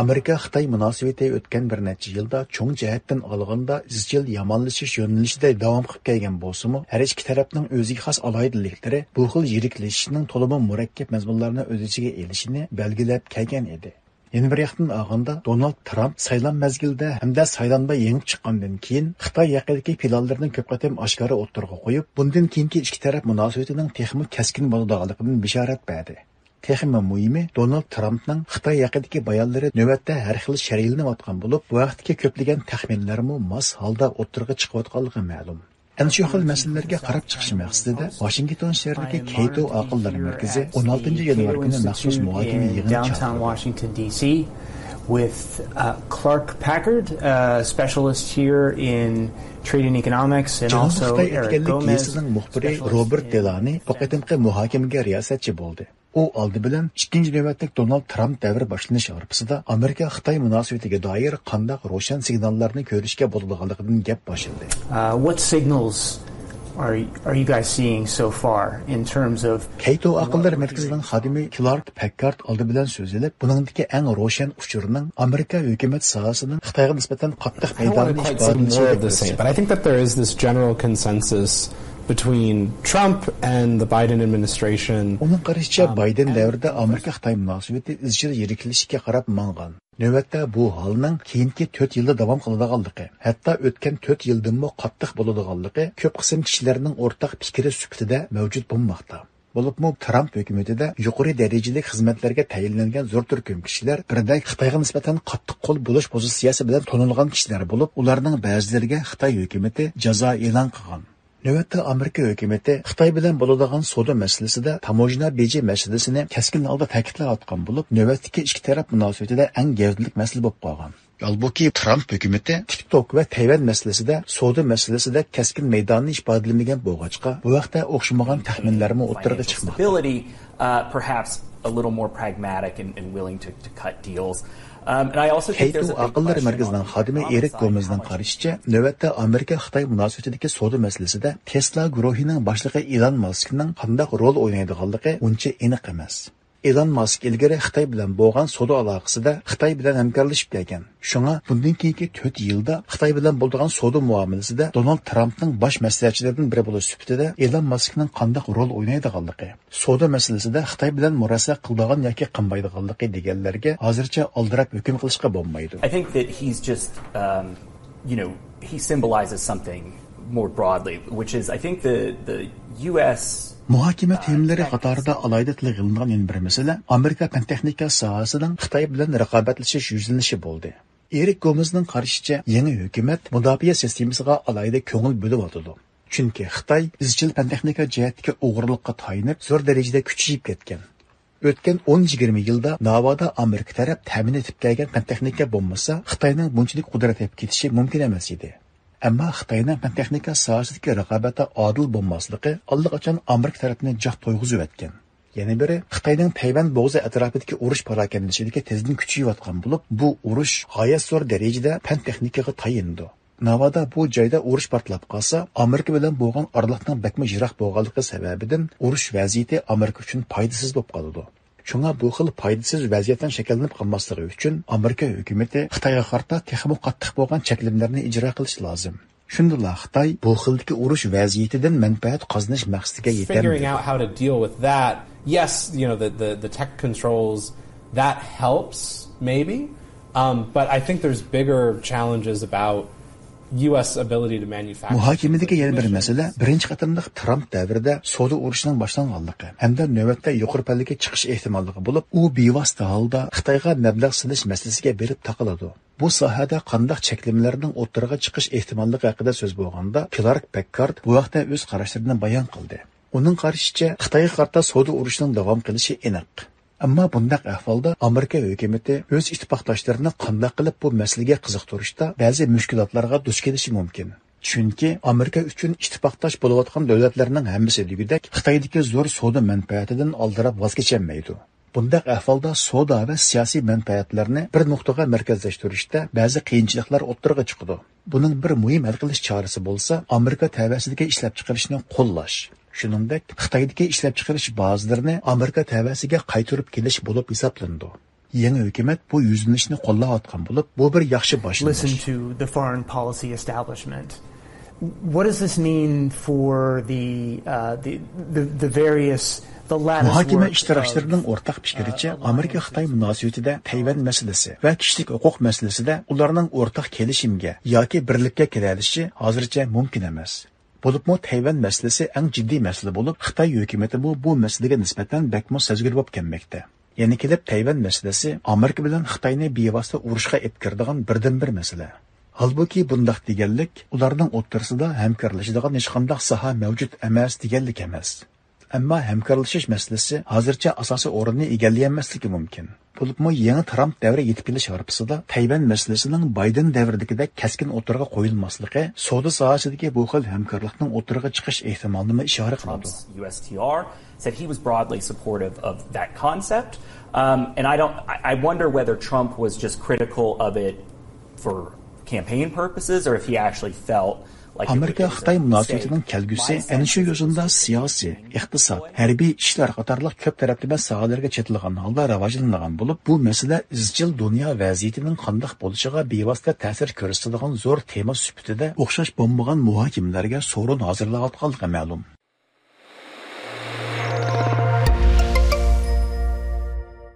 Amerika-Xitoy munosabati o'tgan bir necha yilda cho'ng jihatdan olganda izchil yomonlashish yo'nalishida davom qilib kelgan bo'lsa-mu, har ikki tarafning o'ziga xos alohidaliklari bu xil yiriklashishning to'liq murakkab mazmunlarini o'z ichiga olishini belgilab kelgan edi. Yana bir yoqdan olganda Donald Trump saylan mezgilida hamda saylanma yengib chiqqandan keyin Xitoy yaqinidagi planlarini ko'p qatam oshkora o'ttirga qo'yib, bundan keyingi ikki taraf munosabatining texnik kaskin bo'ladiganidan bishorat berdi. Texmi muhimi Donald Trumpning Xitoy yaqinidagi bayonlari navbatda har xil sharhlanayotgan bo'lib, bu vaqtga ko'plagan taxminlarmi mos holda o'ttirga chiqayotganligi ma'lum. Ana shu xil masalalarga qarab chiqish maqsadida Washington shahridagi Cato aqllar markazi 16-yanvar kuni maxsus muhokama yig'ini downtown Washington DC with Clark Packard, a specialist here in trade and economics, and also Eric Gomez. Muxbiri Robert Delani bu qatimqi muhokamaga riyosatchi bo'ldi. U oldi bilan ikkinchi navbatlik Donald Trump davri boshlanish arafasida Amerika-Xitoy munosabatiga doir qanday ro'shan signallarni ko'rishga bo'ladiganligidan gap boshladi. What signals are you guys seeing so far in terms of Cato aqllar markazining xodimi Clark Packard oldi bilan so'zlab, buningdagi eng ro'shan uchurning Amerika hukumat sohasining Xitoyga nisbatan qattiq maydonni ifodalashidir. But I think that there is this general consensus between Trump and the Biden administration. Onun qarashicha Biden davrida Amerika-Xitoy munosabati izchil yiriklashishga qarab mangan. Navbatda bu holning keyingi 4 yilda davom qiladiganligi, hatto o'tgan 4 yildanmi qattiq bo'ladiganligi ko'p qism kishilarning o'rtaq fikri sifatida mavjud bo'lmoqda. Bo'libmi Trump hukumatida yuqori darajali xizmatlarga tayinlangan zo'r turkum kishilar birdek Xitoyga nisbatan qattiq qo'l bo'lish pozitsiyasi bilan tonilgan kishilar bo'lib, ularning ba'zilariga Xitoy hukumati jazo e'lon qilgan. Növbətdə Amerika hökuməti Xitay bilan bo'ladigan savdo masalasida tamojna beji masalasini keskin holda ta'kidlayotgan bo'lib, navbatdagi ikki taraf munosabatida eng gavdalik masala bo'lib qolgan. Albuki Trump hökuməti TikTok va Tayvan masalasida savdo masalasida keskin maydonni ifodalamagan bo'lg'achqa, bu vaqtda o'xshamagan taxminlarni o'ttirga chiqmoqda. Perhaps a little more pragmatic and willing to cut deals. Cato aqllar markazining xodimi Eric Gomezning qarashicha, navbatda Amerika-Xitoy munosabatidagi savdo masalasida Tesla guruhining boshlig'i Elon Muskning qanday rol o'ynaydiganligi uncha aniq emas. Elon Musk ilgari Xitoy bilan bo'lgan savdo aloqasida Xitoy bilan hamkorlashib kelgan. Shunga bundan keyingi 4 yilda Xitoy bilan bo'lgan savdo muomalasida Donald Trumpning bosh maslahatchilaridan biri bo'lish sifatida Elon Muskning qanday rol o'ynaydiganligi, savdo masalasida Xitoy bilan murosasa qiladigan yoki qilmaydiganligi deganlarga hozircha oldirab hukm qilishga bo'lmaydi. I think that he's just he symbolizes something more broadly, which is I think the US muhokama temalari qatorida alohida tilga ilingan yana bir masala Amerika fan-texnika sohasining Xitoy bilan raqobatlashish yuzlanishi bo'ldi. Eric Gomezning qarashicha, yangi hukumat mudofaa sistemasiga alohida ko'ngil bo'lyotdi. Chunki Xitoy izchil fan-texnika jihatdagi o'g'irlikqa tayinib, zo'r darajada kuchayib ketgan. O'tgan 10-20 yilda Navoda Amerika taraf ta'min etib kelgan fan-texnika bo'lmasa, Xitoyning bunchalik qudrat etib ketishi mumkin emas edi. Ammo Xitoyning fan-texnika sohasidagi raqobati adil bo'lmasligi allaqachon Amerika tarafini joq to'yg'izib o'tgan. Yana biri Xitoyning Tayvan bo'g'zi atrofidagi urush parakendishidagi tezlik kuchayotgan bo'lib, bu urush g'oyat zo'r darajada fan-texnikaga tayindi. Navoda bu joyda urush portlab qolsa, Amerika bilan bo'lgan oraliqning bakma yiroq bo'lganligi sababidan urush vaziyati Amerika uchun foydasiz bo'lib qoladi. Shunga bu xil foydasiz vaziyatdan shakllanib qolmasligi uchun Amerika hukumatı Xitoyga qarata texnik qattiq bo'lgan cheklovlarni ijro qilish lozim. Shundala Xitoy bu xildagi urush vaziyatidan manfaat qozonish maqsadiga yetadi. Figuring out how to deal with that. Yes, the tech controls that helps maybe. But I think there's bigger challenges about US ability to manufacture. Muhokamadagi yana bir masala birinchi qatimliq Trump davrida savdo urushining boshlanganligi hamda navbatda yuqori pallaga chiqish ehtimolligi bo'lib, u bevosita holda Xitoyga mablag' silish masalasiga berib taqiladi. Bu sohada qanday cheklamalarning o'ttirga chiqish ehtimolligi haqida so'z bo'lganda, Clark Packard bu vaqtda o'z qarashlarini bayon qildi. Uning qarashicha, Xitoyga qarata savdo urushining davom qilishi aniq. Ammo bundaq ahvolda Amerika hukumatı o'z ittifoqdoshlarini qanday qilib bu masalaga qiziqtirishda ba'zi mushkulotlarga duch kelishi mumkin. Chunki Amerika uchun ittifoqdosh bo'layotgan davlatlarning hammasi degudek Xitoydagi zo'r savdo manfaatidan oldirab voz kechmaydi. Bundaq ahvolda savdo va siyosiy manfaatlarni bir nuqtaga markazlashtirishda ba'zi qiyinchiliklar o'ttirga chiqadi. Buning bir muhim hal qilish chorasi bo'lsa, Amerika tavasidagi ishlab chiqarishni qo'llash. Shuningdek, Xitoydagi ishlab chiqarish bazalarini Amerika tavasiga qaytarib kelish bo'lib hisoblandi. Yangi hukumat bu yuzlanishni qo'llayotgan bo'lib, bu bir yaxshi boshlanish. Listen to the foreign policy establishment. What does this mean for the various muhokama ishtirokchilarining o'rtaq fikricha Amerika-Xitoy munosabatida Tayvan masalasi va kishilik huquq masalasida ularning o'rtaq kelishimga yoki birlikka kelishilishi hozircha mumkin emas. Bo'libmi Tayvan masalasi eng jiddiy masala bo'lib, Xitoy hukumati bu masalaga nisbatan bakmo sezgir bo'lib kelmoqda. Ya'ni kelib Tayvan masalasi Amerika bilan Xitoyni bevosita urushga olib kiradigan birdan-bir masala. Halbuki bundaq deganlik ularning o'rtasida hamkorlashadigan hech qanday soha mavjud emas deganlik emas. Ammo hamkorlashish masalasi hozircha asosiy o'rinni egallayanmasligi mumkin. Bo'libmi yangi Trump davri yetib kelish arafasida Tayvan masalasining Bayden davridagidek kaskin o'tirg'a qo'yilmasligi savdo sohasidagi bu xil hamkorlikning o'tirg'a chiqish ehtimolini ishora qiladi. USTR said he was broadly supportive of that concept, and I wonder whether Trump was just critical of it for campaign purposes or if he actually felt Amerika-Xitoy munosabatining kelgusi ana shu yo'sinda siyosiy, iqtisod, harbiy ishlar qatorliq ko'p taraflama sohalarga chetilgan holda rivojlangan bo'lib, bu masala izchil dunyo vaziyatining qanday bo'lishiga bevosita ta'sir ko'rsatadigan zo'r tema sifatida o'xshash bo'lmagan muhokamalarga so'rin hozirlayotganligi ma'lum.